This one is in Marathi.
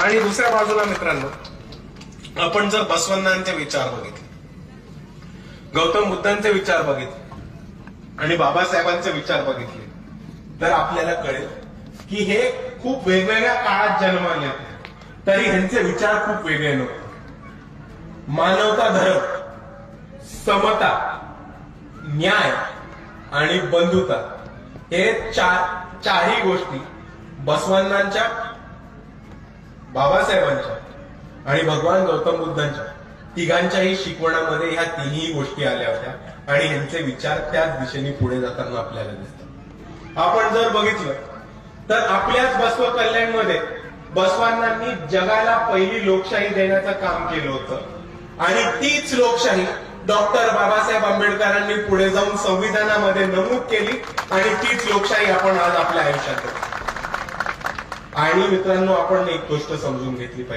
आणि दुसऱ्या बाजूला मित्रांनो, आपण जर बसवण्णांचे विचार बघितले, गौतम बुद्धांचे विचार बघितले आणि बाबासाहेबांचे विचार बघितले, तर आपल्याला कळेल की हे खूप वेगवेगळ्या काळात जन्माले, तरी ह्यांचे विचार खूप वेगळे नव्हते. मानवता धर्म, समता, न्याय आणि बंधुता हे चारही गोष्टी बसवण्णांच्या, बाबासाहेबांच्या आणि भगवान गौतम बुद्धांच्या तिघांच्याही शिकवणामध्ये ह्या तिन्ही गोष्टी आल्या होत्या आणि ह्यांचे विचार त्याच दिशेने पुढे जाताना आपल्याला दिसतात. आपण जर बघितलं तर आपल्याच बसव कल्याणमध्ये बसवांनांनी जगाला पहिली लोकशाही देण्याचं काम केलं होतं आणि तीच लोकशाही डॉक्टर बाबासाहेब आंबेडकरांनी पुढे जाऊन संविधानामध्ये नमूद केली आणि तीच लोकशाही आपण आज आपल्या आयुष्यात. आणि मित्रांनो, आपण एक गोष्ट समजून घेतली पाहिजे.